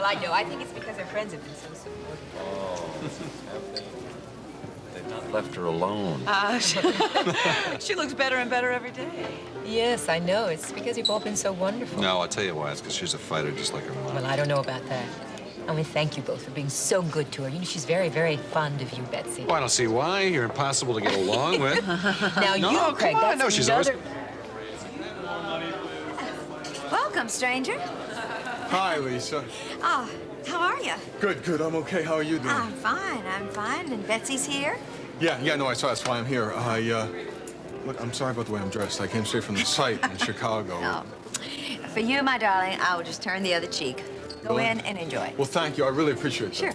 Well, I know. I think it's because her friends have been so supportive. Oh, they've not left her alone. She looks better and better every day. Yes, I know. It's because you've all been so wonderful. No, I'll tell you why. It's because she's a fighter just like her mom. Well, I don't know about that. I want to thank you both for being so good to her. You know, she's very, very fond of you, Betsy. Well, I don't see why. You're impossible to get along with. Now, No, you, Craig, come on. that's No, she's another... Welcome, stranger. Hi, Lisa. Oh, how are you? Good, good. I'm okay. How are you doing? I'm fine. And Betsy's here? Yeah, no, I saw. That's why I'm here. Look, I'm sorry about the way I'm dressed. I came straight from the site in Chicago. Oh. For you, my darling, I will just turn the other cheek. Go in and enjoy. Well, thank you. I really appreciate that. Sure.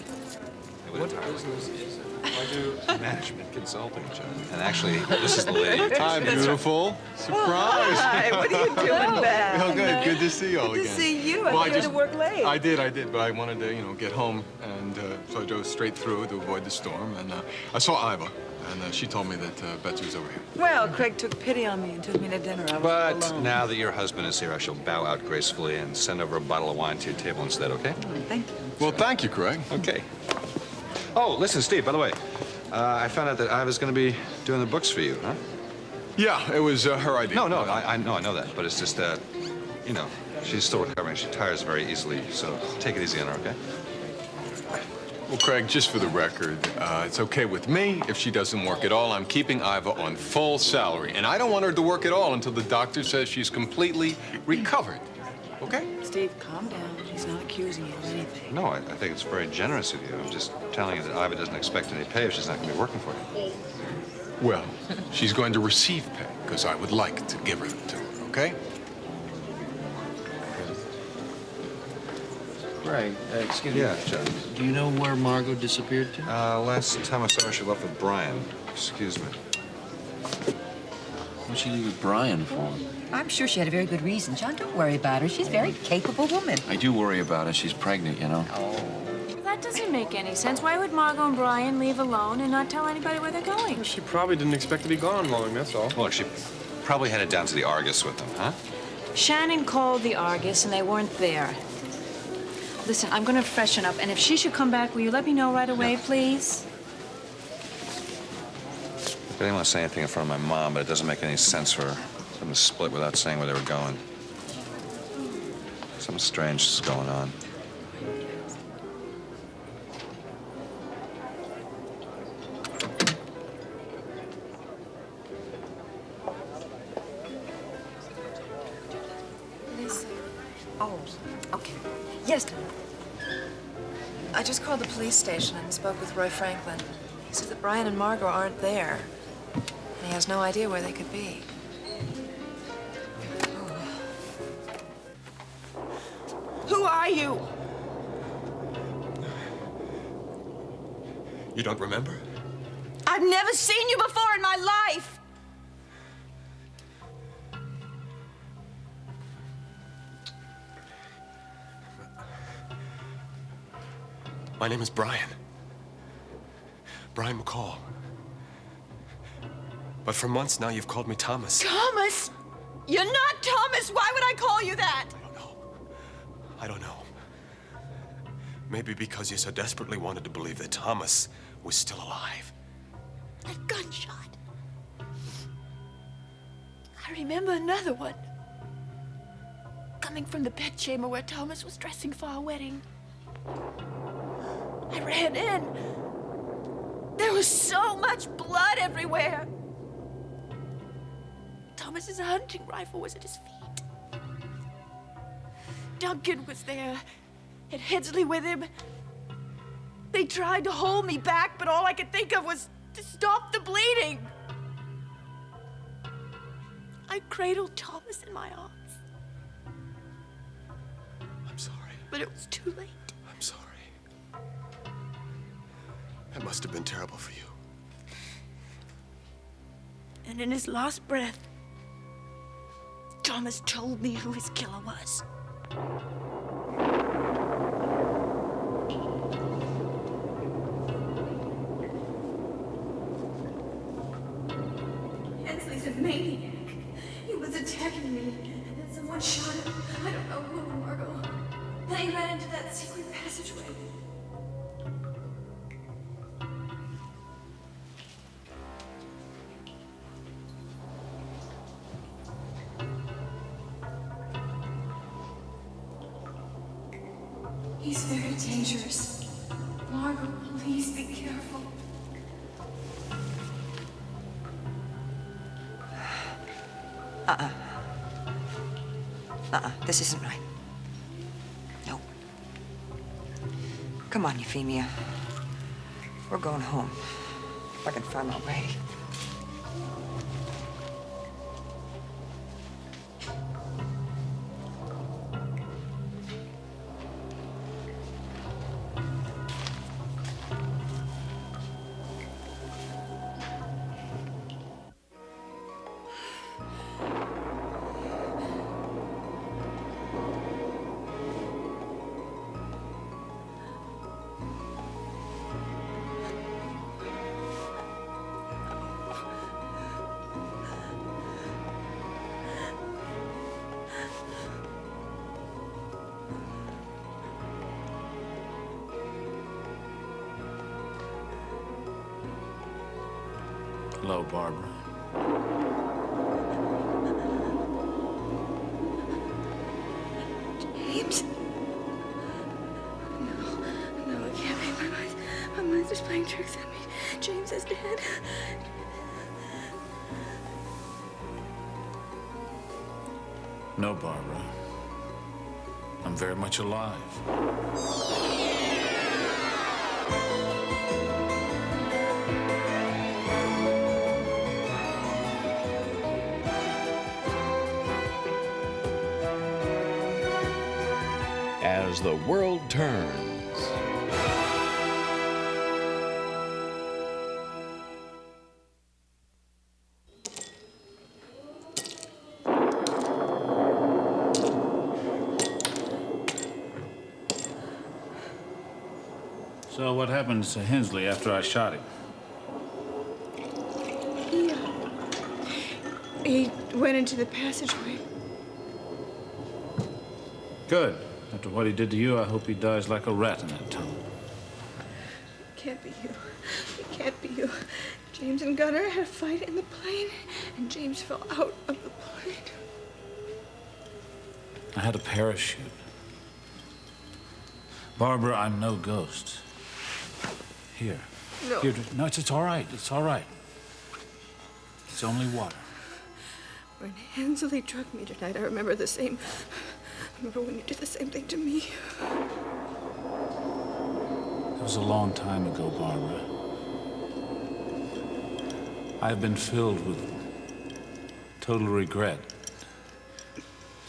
What business is it? I do management consulting, John. And actually, this is the lady. Hi, beautiful. Surprise. Hi, what are you doing, Beth? Oh, good. Good to see you all Good again. to see you. I had to work late. I did. But I wanted to, get home, and so I drove straight through to avoid the storm. And I saw Iva, and she told me that Betsy was over here. Well, Craig took pity on me and took me to dinner. I was But alone. now that your husband is here, I shall bow out gracefully and send over a bottle of wine to your table instead, okay? Thank you. Well, thank you, Craig. Okay. Oh, listen, Steve, by the way, I found out that Iva's going to be doing the books for you, huh? Yeah, it was her idea. No, I know that, but it's just that, she's still recovering. She tires very easily, so take it easy on her, okay? Well, Craig, just for the record, it's okay with me if she doesn't work at all. I'm keeping Iva on full salary, and I don't want her to work at all until the doctor says she's completely recovered. Okay? Steve, calm down. He's not accusing you of anything. No, I think it's very generous of you. I'm just telling you that Iva doesn't expect any pay if she's not going to be working for you. Well, she's going to receive pay, because I would like to give her to her, okay? Right. Excuse me. Yeah, John. Do you know where Margot disappeared to? Last time I saw her, she left with Brian. Excuse me. What'd she leave with Brian for? I'm sure she had a very good reason. John, don't worry about her. She's a very capable woman. I do worry about her. She's pregnant, you know. That doesn't make any sense. Why would Margot and Brian leave alone and not tell anybody where they're going? She probably didn't expect to be gone long, that's all. Look, she probably headed down to the Argus with them, huh? Shannon called the Argus and they weren't there. Listen, I'm gonna freshen up, and if she should come back, will you let me know right away, please? I didn't want to say anything in front of my mom, but it doesn't make any sense for them to split without saying where they were going. Something strange is going on. Lisa. Oh, okay. Yes, darling. I just called the police station and spoke with Roy Franklin. He says that Brian and Margot aren't there, and he has no idea where they could be. Who are you? You don't remember? I've never seen you before in my life. My name is Brian. Brian McCall. But for months now, you've called me Thomas. Thomas? You're not Thomas. Why would I call you that? I don't know. Maybe because you so desperately wanted to believe that Thomas was still alive. A gunshot. I remember another one. Coming from the bedchamber where Thomas was dressing for our wedding. I ran in. There was so much blood everywhere. Thomas's hunting rifle was at his feet. Duncan was there, and Hedsley with him. They tried to hold me back, but all I could think of was to stop the bleeding. I cradled Thomas in my arms. I'm sorry. But it was too late. I'm sorry. That must have been terrible for you. And in his last breath, Thomas told me who his killer was. Hensley's a maniac. He was attacking me, and then someone shot him. I don't know who, Margot. But They ran into that secret passageway. He's very dangerous. Margot, please be careful. This isn't right. No. Come on, Euphemia. We're going home. If I can find my way. Hello, Barbara. James? No, it can't be. My mind's just playing tricks on me. James is dead. No, Barbara. I'm very much alive. As the world turns. So what happened to Hensley after I shot him? He went into the passageway. Good. After what he did to you, I hope he dies like a rat in that tunnel. It can't be you. It can't be you. James and Gunnar had a fight in the plane, and James fell out of the plane. I had a parachute. Barbara, I'm no ghost. Here. No. Here, no, it's all right. It's all right. It's only water. When Hensley drugged me tonight, I remember the same. I remember when you did the same thing to me. It was a long time ago, Barbara. I've been filled with total regret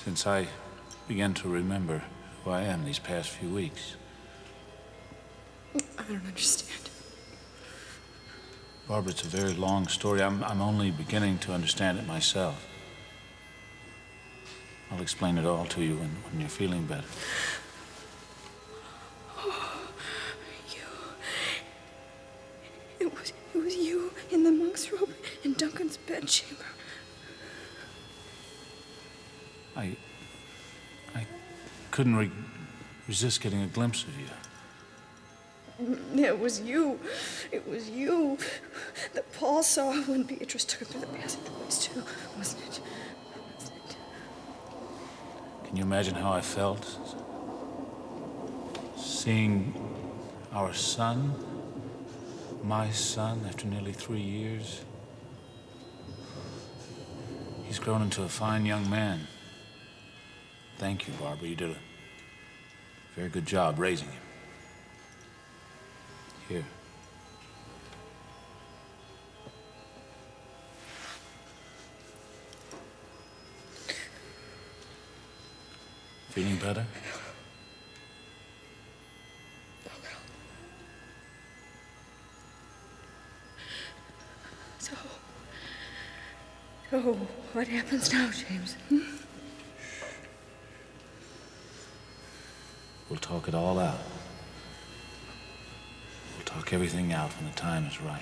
since I began to remember who I am these past few weeks. I don't understand. Barbara, it's a very long story. I'm only beginning to understand it myself. I'll explain it all to you when you're feeling better. It was you in the monk's robe in Duncan's bedchamber. I couldn't resist getting a glimpse of you. It was you. It was you that Paul saw when Beatrice took him through the passageways too, wasn't it? Can you imagine how I felt? Seeing our son, my son, after nearly 3 years. He's grown into a fine young man. Thank you, Barbara. You did a very good job raising him. Here. Feeling better? So, what happens now, James? We'll talk it all out. We'll talk everything out when the time is right.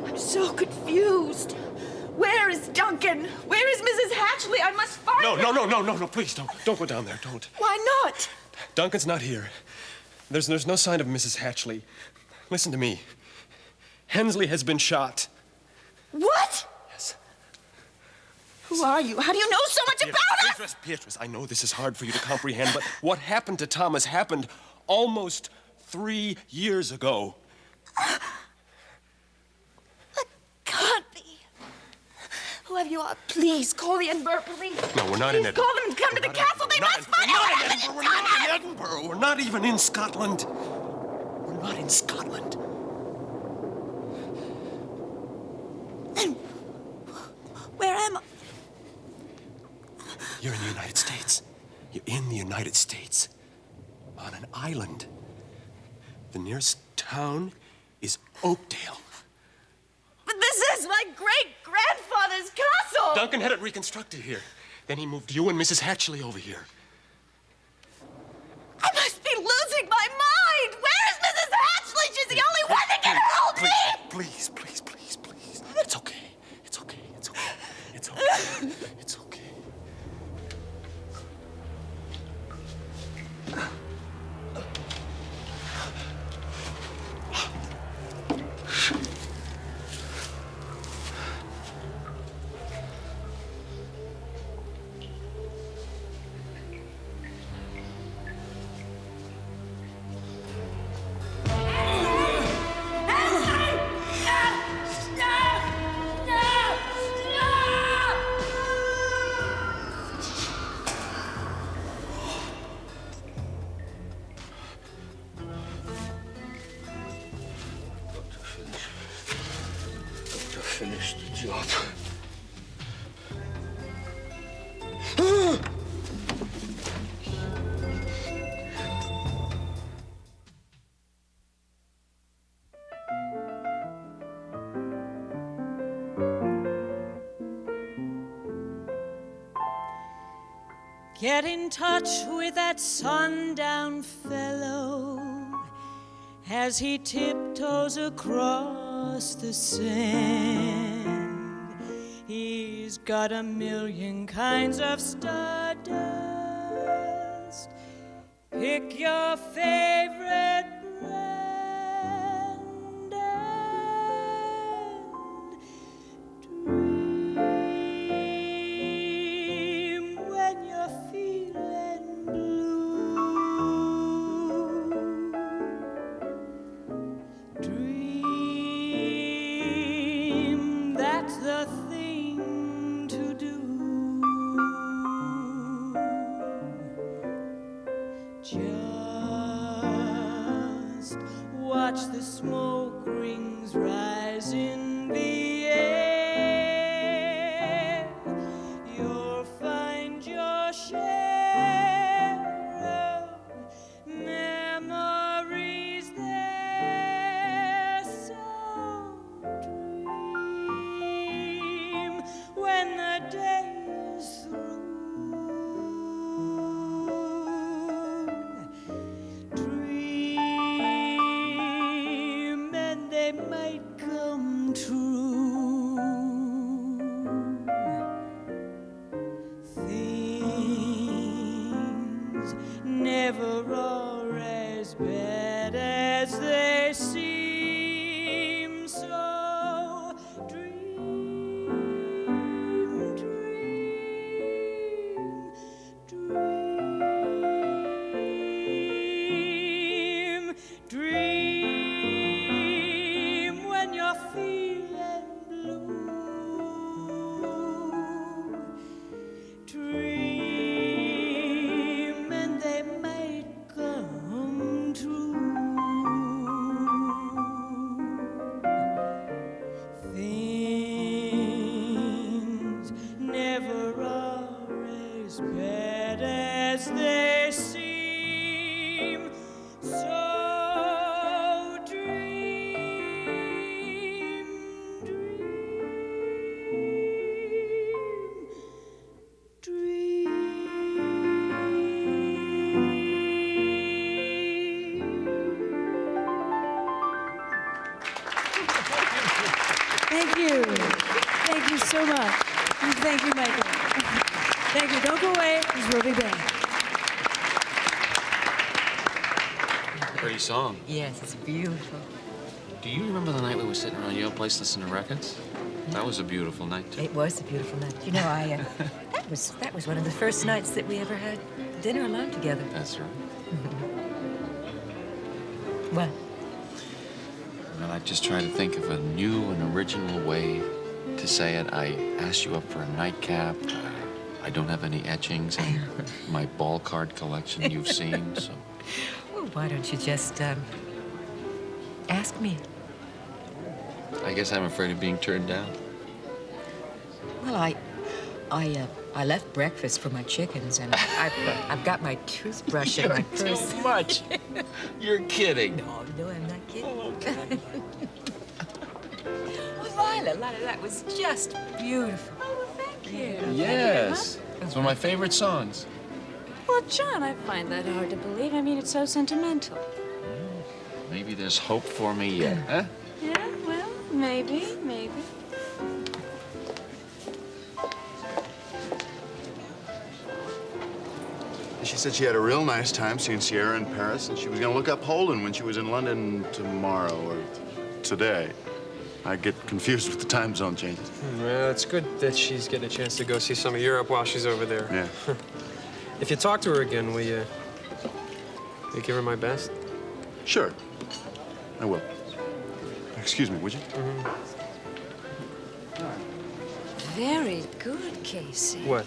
I'm so confused. Where is Duncan? Where is Mrs. Hatchley? I must find her. No, please don't go down there, don't. Why not? Duncan's not here. There's no sign of Mrs. Hatchley. Listen to me. Hensley has been shot. What? Yes. Who are you? How do you know so much about us? Beatrice, I know this is hard for you to comprehend, but what happened to Thomas happened almost 3 years ago. That can't be. Whoever you are, please call the Edinburgh police. No, we're not in Edinburgh. Call them and come to the castle. They must find out. We're not in Edinburgh. We're not even in Scotland. We're not in Scotland. Then where am I? You're in the United States. You're in the United States. On an island. The nearest town is Oakdale. But this is my great-grandfather's castle! Duncan had it reconstructed here. Then he moved you and Mrs. Hatchley over here. I must be losing my mind! Where is Mrs. Hatchley? She's the only one that can help me! Please. It's okay. It's okay. It's okay. Finish the job. Get in touch with that sundown fellow as he tiptoes across the sand. He's got a million kinds of stardust. Pick your favorite brand and dream when you're feeling blue. Dream, that's the thing to do. Just watch the smoke rings rise in the air. You'll find your share of memories there. So dream when the day is through. Dream and they might come true. Things never are as bad as they seem. So dream, dream when you're feeling blue. Dream and they might come true. Things never are as bad as they seem. So dream, Thank you. Thank you so Thank you. Don't go away, because we'll be back. Pretty song. Yes, it's beautiful. Do you remember the night we were sitting around your place listening to records? That was a beautiful night, too. It was a beautiful night. You know, that was one of the first nights that we ever had dinner alone together. That's right. What? Well, I just tried to think of a new and original way to say it. I asked you up for a nightcap. I don't have any etchings in my ball card collection you've seen, so... Well, why don't you just, ask me? I guess I'm afraid of being turned down. Well, I left breakfast for my chickens, and I've got my toothbrush in my purse. Too much. You're kidding. No, I'm not kidding. Well, Lila, that was just beautiful. Oh, thank you. Yes. It's one of my favorite songs. Well, John, I find that hard to believe. I mean, it's so sentimental. Maybe there's hope for me yet, huh? Yeah, well, maybe. She said she had a real nice time seeing Sierra in Paris, and she was going to look up Holden when she was in London tomorrow or today. I get confused with the time zone changes. Well, it's good that she's getting a chance to go see some of Europe while she's over there. Yeah. If you talk to her again, will you give her my best? Sure. I will. Excuse me, would you? Very good, Casey. What?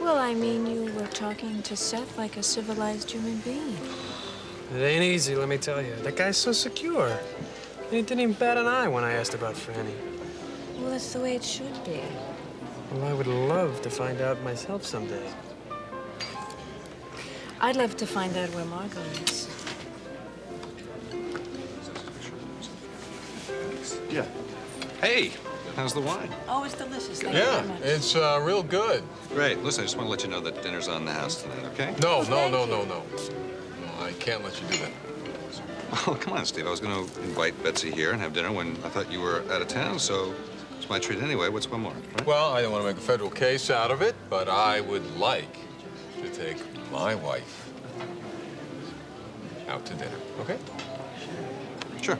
Well, I mean, you were talking to Seth like a civilized human being. It ain't easy, let me tell you. That guy's so secure. He didn't even bat an eye when I asked about Franny. Well, that's the way it should be. Well, I would love to find out myself someday. I'd love to find out where Margot is. Yeah. Hey, how's the wine? Oh, it's delicious. Thank you very much. It's real good. Great. Listen, I just want to let you know that dinner's on the house tonight, okay? No. No, I can't let you do that. Oh, come on, Steve. I was going to invite Betsy here and have dinner when I thought you were out of town, so it's my treat anyway. What's one more, right? Well, I don't want to make a federal case out of it, but I would like to take my wife out to dinner, okay? Sure.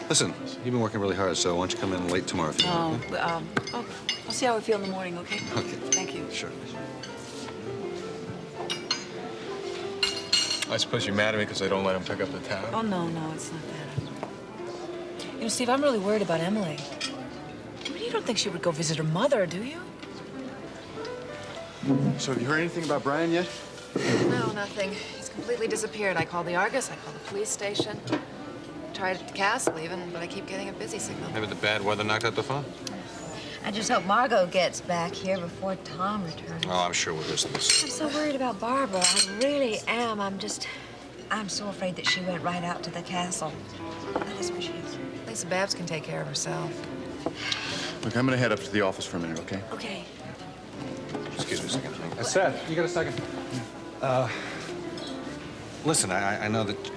Listen, you've been working really hard, so why don't you come in late tomorrow if you want, okay? I'll see how we feel in the morning, okay? Okay. Thank you. Sure. I suppose you're mad at me because I don't let him pick up the tab? Oh, no, it's not that. You know, Steve, I'm really worried about Emily. I mean, you don't think she would go visit her mother, do you? So have you heard anything about Brian yet? No, nothing. He's completely disappeared. I called the Argus, I called the police station. Tried at the castle even, but I keep getting a busy signal. Maybe the bad weather knocked out the phone? I just hope Margot gets back here before Tom returns. Oh, I'm sure we'll listen to this. I'm so worried about Barbara. I really am. I'm so afraid that she went right out to the castle. That is where she is. Lisa Babs can take care of herself. Look, I'm going to head up to the office for a minute, okay? Okay. Excuse me a second. Seth, you got a second? Listen, I know that...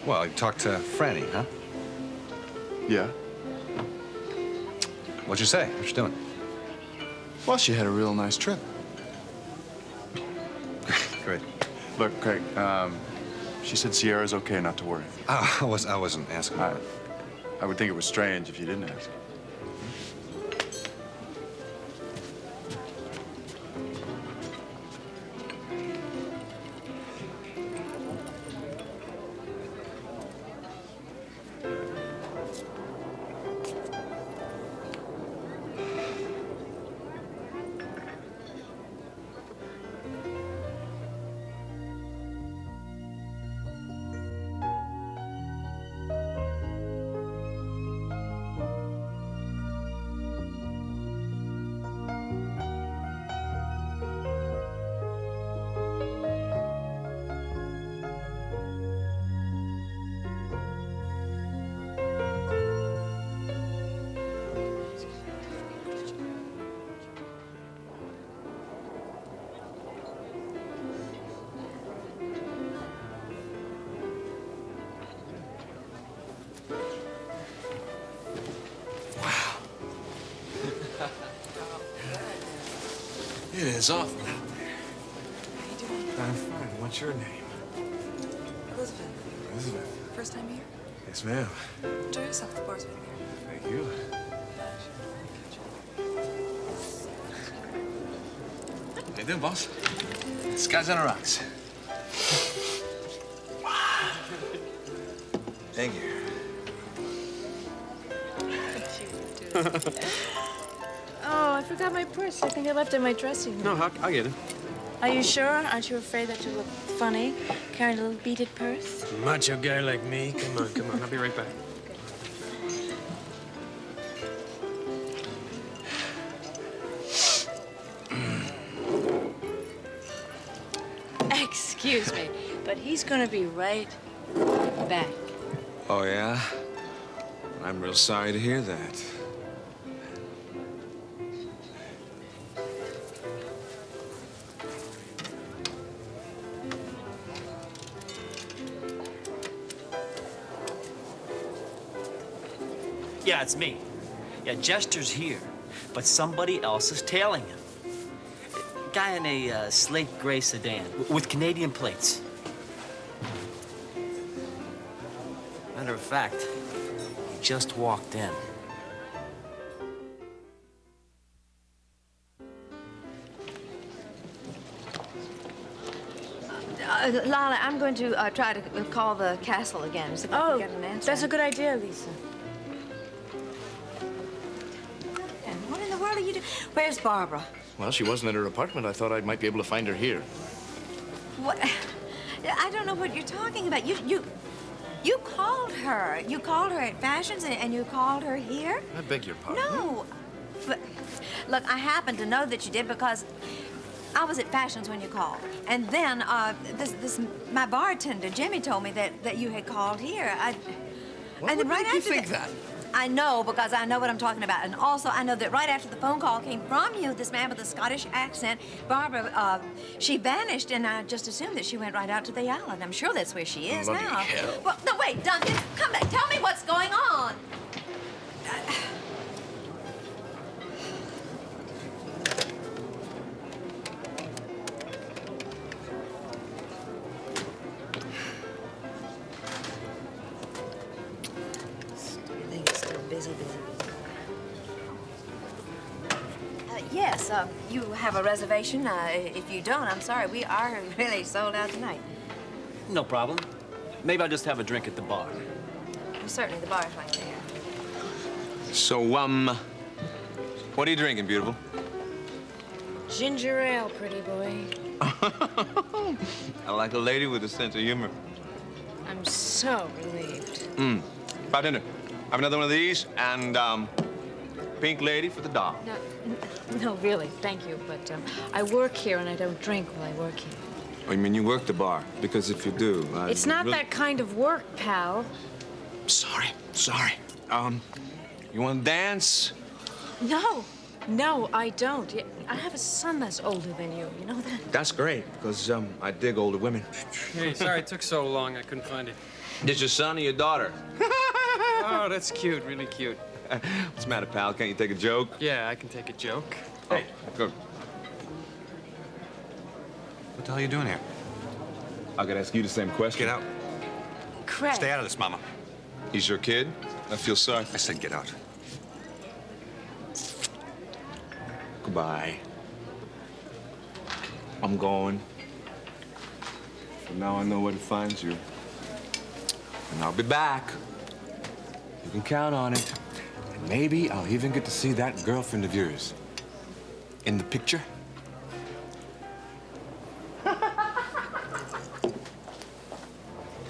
Well, you talked to Franny, huh? Yeah. What'd you say? What you doing? Well, she had a real nice trip. Great. Look, Craig, she said Sierra's okay, not to worry. Oh, I wasn't asking. I would think it was strange if you didn't ask. It is awful out there. How you doing? I'm fine. What's your name? Elizabeth. Elizabeth. First time here? Yes, ma'am. Enjoy yourself. The bar's right there. Thank you. How you doing, boss? Skies on the rocks. Thank you. Oh, I forgot my purse. I think I left it in my dressing room. No, I'll get it. Are you sure? Aren't you afraid that you look funny carrying a little beaded purse? Macho guy like me. Come on. I'll be right back. Excuse me, but he's gonna be right back. Oh, yeah? I'm real sorry to hear that. Yeah, it's me. Yeah, Jester's here, but somebody else is tailing him. Guy in a slate gray sedan with Canadian plates. Matter of fact, he just walked in. Lala, I'm going to try to call the castle again. See if I can get an answer. That's a good idea, Lisa. And what in the world are you doing? Where's Barbara? Well, she wasn't at her apartment. I thought I might be able to find her here. What? I don't know what you're talking about. You called her. You called her at Fashions and you called her here? I beg your pardon. No. But, look, I happen to know that you did because I was at Fashions when you called. And then my bartender, Jimmy, told me that you had called here. What would make you think that? I know, because I know what I'm talking about. And also, I know that right after the phone call came from you, this man with a Scottish accent, Barbara, she vanished, and I just assumed that she went right out to the island. I'm sure that's where she is Bloody now. hell. Well, no, wait, Duncan, come back. Tell me what's going on. Yes, you have a reservation. If you don't, I'm sorry. We are really sold out tonight. No problem. Maybe I'll just have a drink at the bar. Well, certainly, the bar's right there. So, what are you drinking, beautiful? Ginger ale, pretty boy. I like a lady with a sense of humor. I'm so relieved. Bartender, have another one of these, and, pink lady for the dog. No, really, thank you. But I work here and I don't drink while I work here. Oh, you mean you work the bar? Because if you do, It's not that kind of work, pal. Sorry. You want to dance? No, I don't. I have a son that's older than you. You know that? That's great, because, I dig older women. Hey, sorry it took so long. I couldn't find it. This your son or your daughter? Oh, that's cute. Really cute. What's the matter, pal? Can't you take a joke? Yeah, I can take a joke. Hey, good. What the hell are you doing here? I could ask you the same question. Get out. Craig. Stay out of this, Mama. He's your kid? I feel sorry. I said get out. Goodbye. I'm going. But now I know where to find you. And I'll be back. You can count on it. And maybe I'll even get to see that girlfriend of yours. In the picture.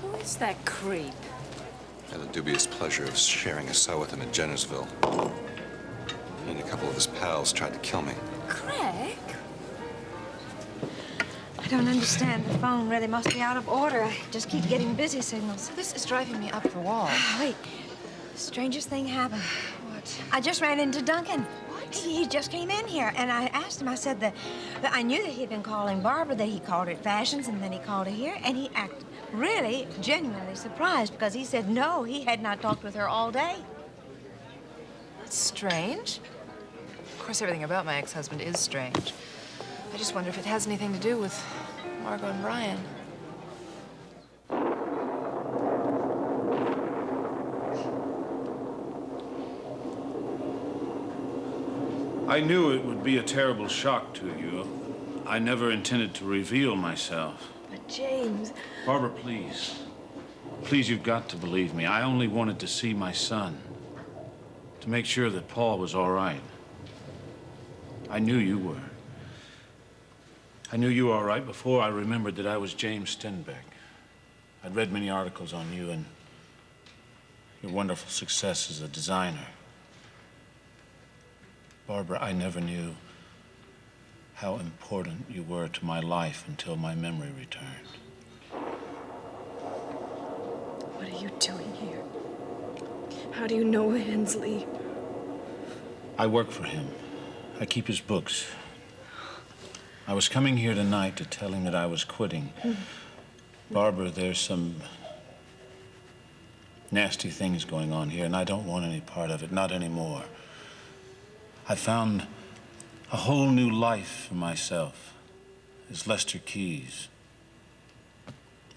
Who is that creep? I had the dubious pleasure of sharing a cell with him at Jennersville. He and a couple of his pals tried to kill me. Craig? I don't understand. The phone really must be out of order. I just keep getting busy signals. This is driving me up the wall. Wait. Strangest thing happened. What? I just ran into Duncan. What? He just came in here, and I asked him, I said that I knew that he'd been calling Barbara, that he called her at Fashions, and then he called her here, and he acted really genuinely surprised because he said no, he had not talked with her all day. That's strange. Of course, everything about my ex-husband is strange. I just wonder if it has anything to do with Margot and Brian. I knew it would be a terrible shock to you. I never intended to reveal myself. But James... Barbara, please. Please, you've got to believe me. I only wanted to see my son. To make sure that Paul was all right. I knew you were. I knew you were all right before I remembered that I was James Stenbeck. I'd read many articles on you and your wonderful success as a designer. Barbara, I never knew how important you were to my life until my memory returned. What are you doing here? How do you know Hensley? I work for him. I keep his books. I was coming here tonight to tell him that I was quitting. Barbara, there's some nasty things going on here, and I don't want any part of it, not anymore. I found a whole new life for myself as Lester Keyes.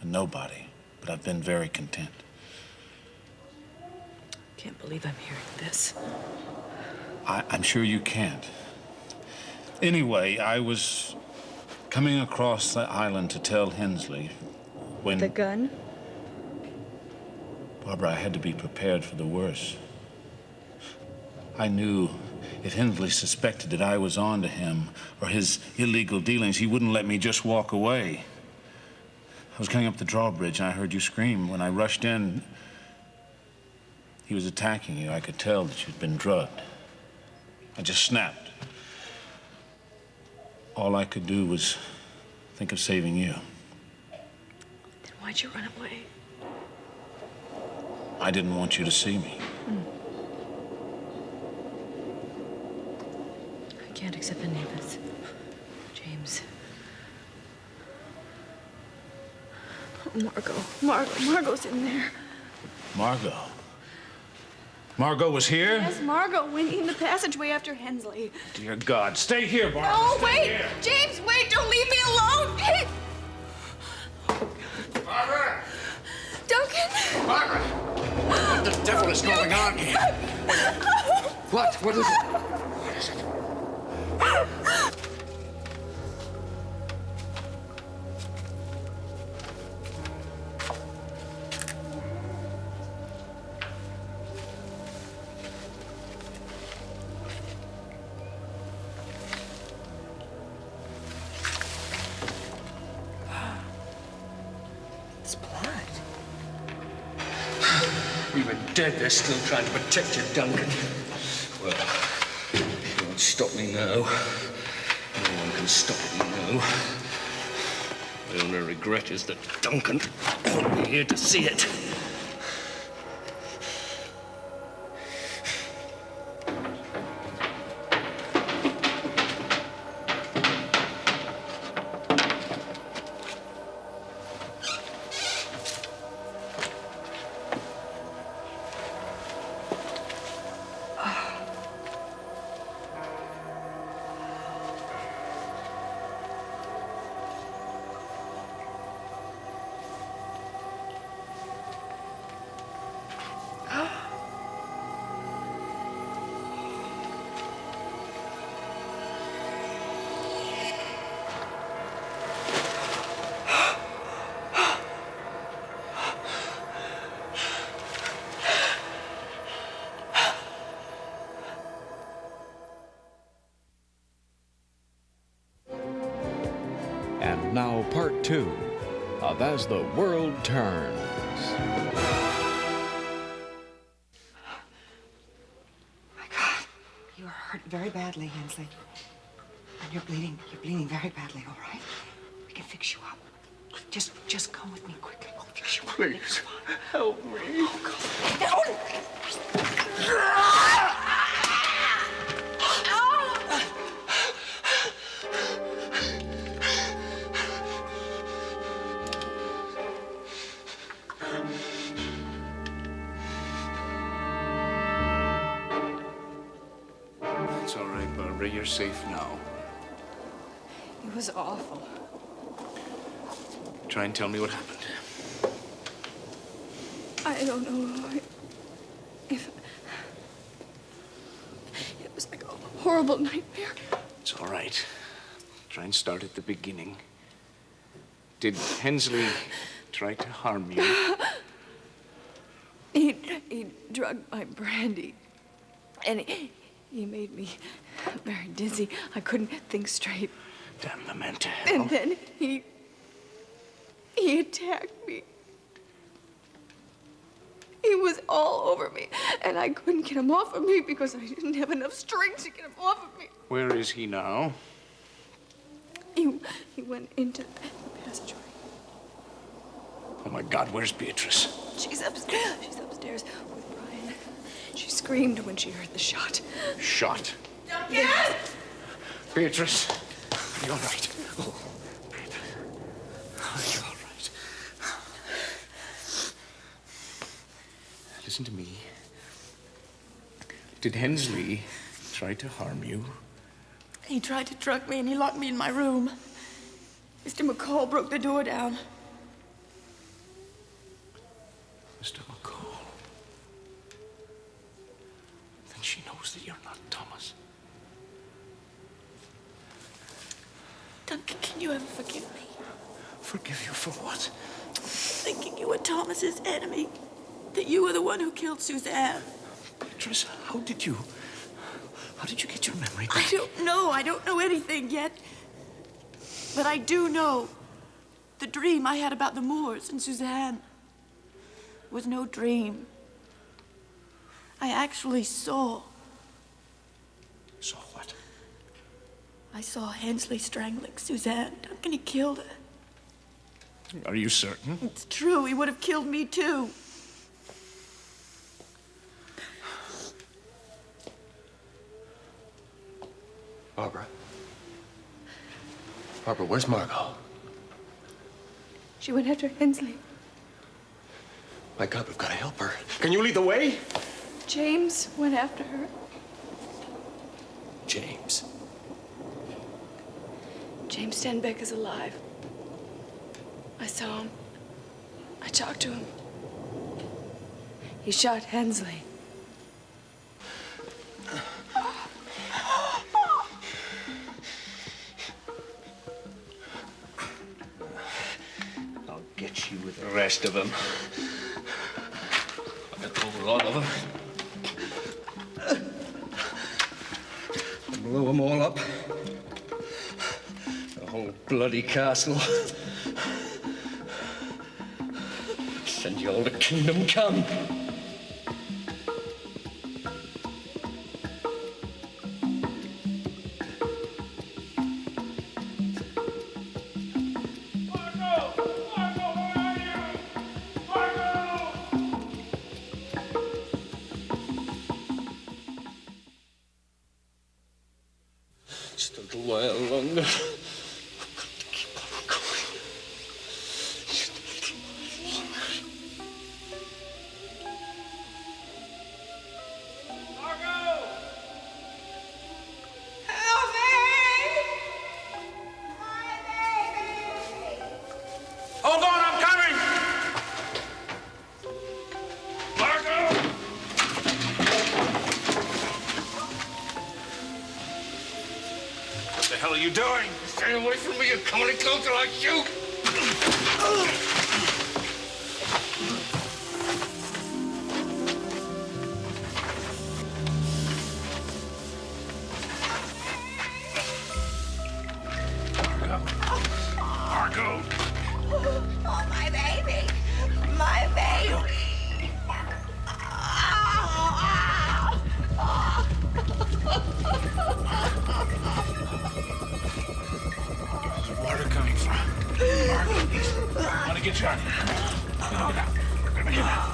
A nobody, but I've been very content. Can't believe I'm hearing this. I'm sure you can't. Anyway, I was coming across the island to tell Hensley when... The gun? Barbara, I had to be prepared for the worst. I knew if Hensley suspected that I was on to him or his illegal dealings, he wouldn't let me just walk away. I was coming up the drawbridge and I heard you scream. When I rushed in, he was attacking you. I could tell that you'd been drugged. I just snapped. All I could do was think of saving you. Then why'd you run away? I didn't want you to see me. I can't accept any of this. James. Margot's in there. Margot? Margot was here? Yes, Margot went in the passageway after Hensley. Dear God, stay here, Barbara. No, Stay wait! here. James, wait! Don't leave me alone! Barbara! Duncan! Barbara! What the devil is going on here? What? What is it? What is it? It's blood. We were dead. They're still trying to protect you, Duncan. Well, you won't stop me now. No one can stop me now. My only regret is that Duncan won't be here to see it. And now part 2 of As the World Turns. My God, you are hurt very badly, Hensley. And you're bleeding very badly, all right? We can fix you up. Just come with me quickly. We'll fix you up. Please, help me. Oh, God. It's all right, Barbara. You're safe now. It was awful. Try and tell me what happened. I don't know if it was like a horrible nightmare. It's all right. Try and start at the beginning. Did Hensley try to harm you? He drugged my brandy, and he made me very dizzy. I couldn't think straight. Damn the mental. And then he attacked me. He was all over me, and I couldn't get him off of me because I didn't have enough strength to get him off of me. Where is he now? He went into the passageway. Oh, my God, where's Beatrice? She's upstairs. She's upstairs with Brian. She screamed when she heard the shot. Shot? Duncan! Beatrice, are you all right? Oh, Beatrice, are you all right? Listen to me. Did Hensley try to harm you? He tried to drug me and he locked me in my room. Mr. McCall broke the door down. Mr. McCall. Then she knows that you're not Thomas. Duncan, can you ever forgive me? Forgive you for what? Thinking you were Thomas's enemy. That you were the one who killed Suzanne. Beatrice, how did you get your memory back? I don't know. I don't know anything yet. But I do know the dream I had about the Moors and Suzanne was no dream. I actually saw. Saw what? I saw Hensley strangling Suzanne. Duncan, he killed her. Are you certain? It's true. He would have killed me, too. Barbara? Barbara, where's Margot? She went after Hensley. My God, we've got to help her. Can you lead the way? James went after her. James. James Stenbeck is alive. I saw him. I talked to him. He shot Hensley. I'll get you with the rest of them. I've got a whole lot of them. I'll blow them all up. The whole bloody castle. Send you all to Kingdom Come. Just a little while longer. Hold on, I'm coming! Margot! What the hell are you doing? Stay away from me. You're coming any closer, I'll shoot. Margot! Oh, my baby. My baby. Where's the water coming from? Margot, please. I want to get you out of here. Get out. Get out.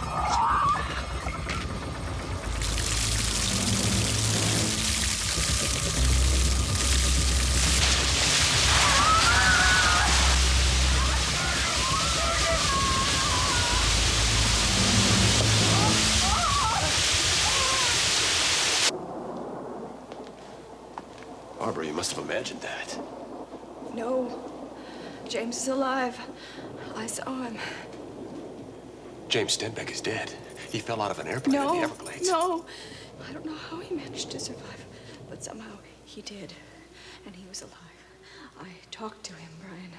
Barbara, you must have imagined that. No. James is alive. I saw him. James Stenbeck is dead. He fell out of an airplane in the Everglades. No. I don't know how he managed to survive, but somehow he did. And he was alive. I talked to him, Brian.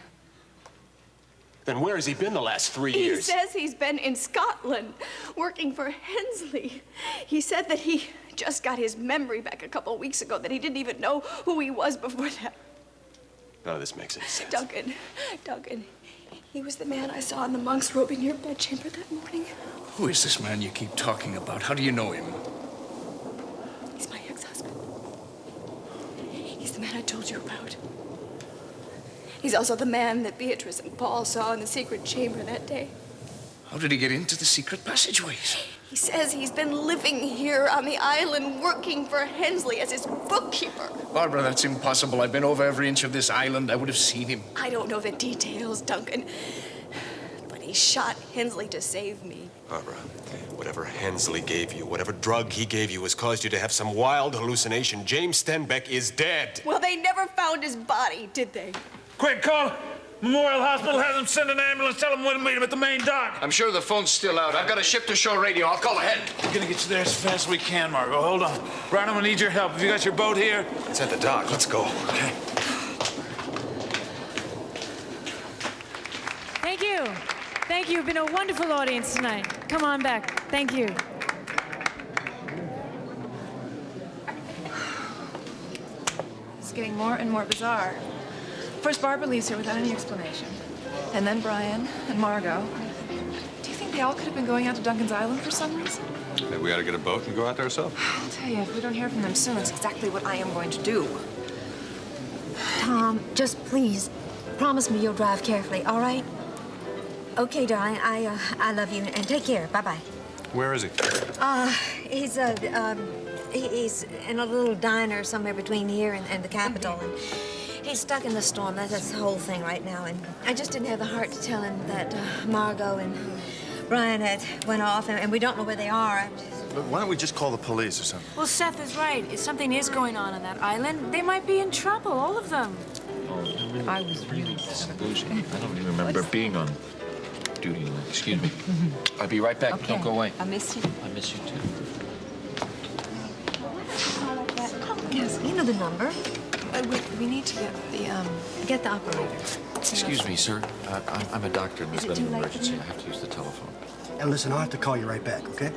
Then where has he been the last 3 He years? says he's been in Scotland, working for Hensley. He said that he just got his memory back a couple of weeks ago, that he didn't even know who he was before that. None of this makes any sense. Duncan, he was the man I saw in the monk's robe in your bedchamber that morning. Who is this man you keep talking about? How do you know him? He's my ex-husband. He's the man I told you about. He's also the man that Beatrice and Paul saw in the secret chamber that day. How did he get into the secret passageways? He says he's been living here on the island, working for Hensley as his bookkeeper. Barbara, that's impossible. I've been over every inch of this island. I would have seen him. I don't know the details, Duncan, but he shot Hensley to save me. Barbara, whatever Hensley gave you, whatever drug he gave you has caused you to have some wild hallucination. James Stenbeck is dead. Well, they never found his body, did they? Quick, call Memorial Hospital. Have them send an ambulance. Tell them we'll meet him at the main dock. I'm sure the phone's still out. I've got a ship-to-shore radio. I'll call ahead. We're gonna get you there as fast as we can, Margot. Hold on. Brian, I'm gonna need your help. Have you got your boat here? It's at the dock. Let's go. Okay. Thank you. Thank you. You've been a wonderful audience tonight. Come on back. Thank you. It's getting more and more bizarre. First, Barbara leaves here without any explanation. And then Brian and Margot. Do you think they all could have been going out to Duncan's Island for some reason? Maybe we ought to get a boat and go out there ourselves. I'll tell you, if we don't hear from them soon, that's exactly what I am going to do. Tom, just please, promise me you'll drive carefully, all right? Okay, darling, I love you, and take care. Bye-bye. Where is he? He's in a little diner somewhere between here and the Capitol, and he's stuck in the storm. That's the whole thing right now, and I just didn't have the heart to tell him that Margot and Brian had went off, and we don't know where they are. But why don't we just call the police or something? Well, Seth is right. If something is going on that island, they might be in trouble, all of them. I was really disillusioned. I don't even remember being on duty. Excuse me. I'll be right back. Okay. Don't go away. I miss you. I miss you too. Yes, you know the number. We need to Get the operator. Excuse me, sir. I'm a doctor and there's been an emergency. I have to use the telephone. And listen, I'll have to call you right back, okay?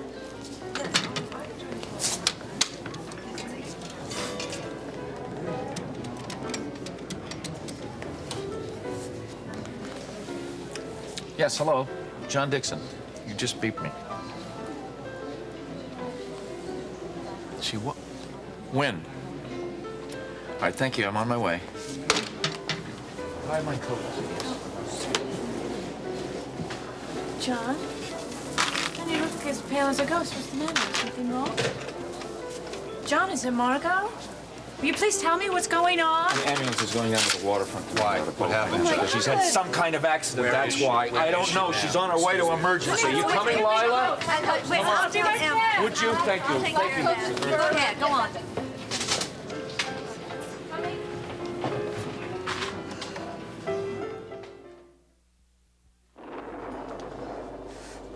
Yes, hello. John Dixon. You just beeped me. She what? When? All right, thank you. I'm on my way. Buy my coat. John? And you look as pale as a ghost. What's the matter? Something wrong? John, is it Margot? Will you please tell me what's going on? The ambulance is going down to the waterfront. Why? What happened? She's had some kind of accident, that's why. I don't know. She's on her way to emergency. You coming, Lila? Wait, I'll be right back. Would you? Thank you. Thank you. Go ahead, go on.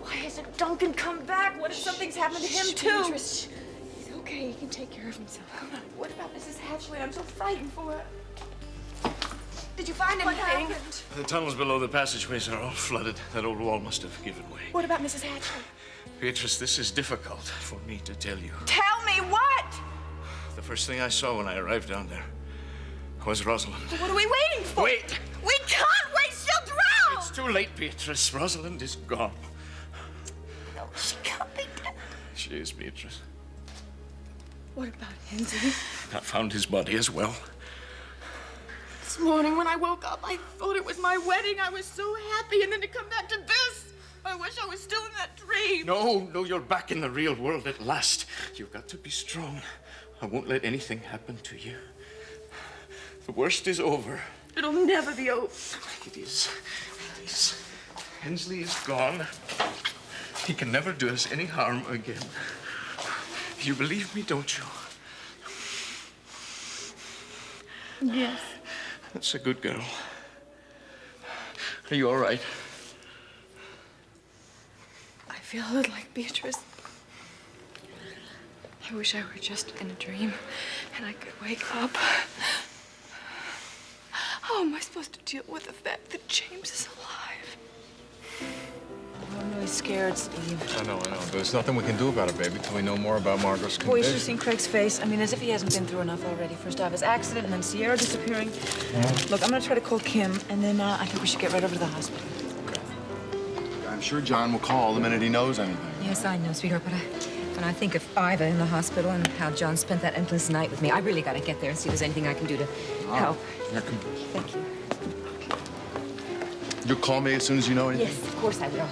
Why hasn't Duncan come back? What if something's happened to him, too? Beatrice, he's okay. He can take care of himself. Come on. What about Mrs. Hatchley? I'm so frightened for her. Did you find What anything? happened? The tunnels below the passageways are all flooded. That old wall must have given way. What about Mrs. Hatchley? Beatrice, this is difficult for me to tell you. Tell me what? The first thing I saw when I arrived down there was Rosalind. What are we waiting for? Wait! We can't wait. She'll drown. It's too late, Beatrice. Rosalind is gone. No, she can't be dead. She is, Beatrice. What about Hensley? I found his body as well. This morning when I woke up, I thought it was my wedding. I was so happy, and then to come back to this. I wish I was still in that dream. No, you're back in the real world at last. You've got to be strong. I won't let anything happen to you. The worst is over. It'll never be over. It is. It is. Hensley is gone. He can never do us any harm again. You believe me, don't you? Yes. That's a good girl. Are you all right? I feel a little like Beatrice. I wish I were just in a dream and I could wake up. How am I supposed to deal with the fact that James is alive? I'm really scared, Steve. I know. There's nothing we can do about it, baby, till we know more about Margot's Boy, you should condition. have seen Craig's face. I mean, as if he hasn't been through enough already. First off, his accident, and then Sierra disappearing. Look, I'm gonna try to call Kim, and then I think we should get right over to the hospital. I'm sure John will call the minute he knows anything. Yes, I know, sweetheart, but when I think of Iva in the hospital and how John spent that endless night with me, I really got to get there and see if there's anything I can do to help. Thank you. You'll call me as soon as you know anything? Yes, of course I will.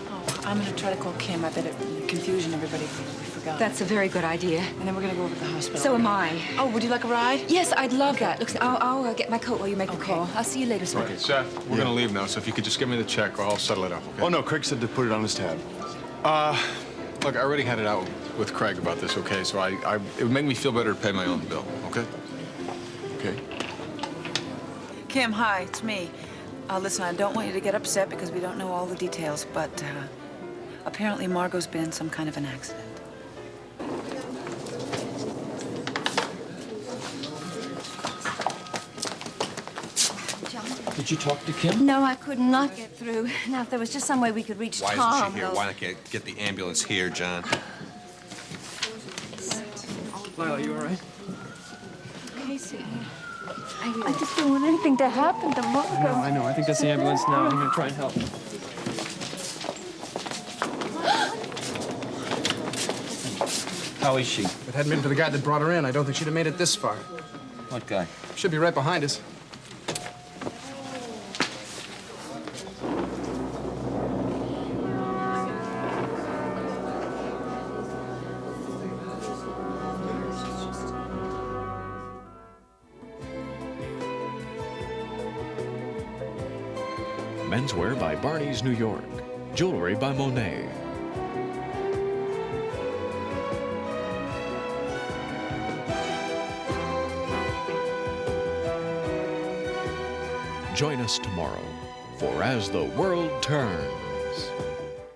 Oh, I'm gonna try to call Kim. I bet it confusion everybody we forgot. That's a very good idea. And then we're gonna go over to the hospital. So am I. Oh, would you like a ride? Yes, I'd love that. Look, I'll get my coat while you make the call. I'll see you later, sweetheart. Okay, Seth, we're gonna leave now, so if you could just give me the check or I'll settle it up, okay? Oh, no, Craig said to put it on his tab. Look, I already had it out with Craig about this, okay? So it would make me feel better to pay my own bill, okay? Okay. Kim, hi, it's me. Listen, I don't want you to get upset because we don't know all the details, but apparently Margot's been in some kind of an accident. Did you talk to Kim? No, I could not get through. Now, if there was just some way we could reach Why Tom, isn't she here? though. Why not get the ambulance here, John? Lila, you all right? Casey, I just don't want anything to happen to Margot. No, I know. I think that's the ambulance now. I'm gonna try and help. How is she? If it hadn't been for the guy that brought her in, I don't think she'd have made it this far. What guy? Should be right behind us. Menswear by Barney's New York. Jewelry by Monet. Join us tomorrow for As the World Turns.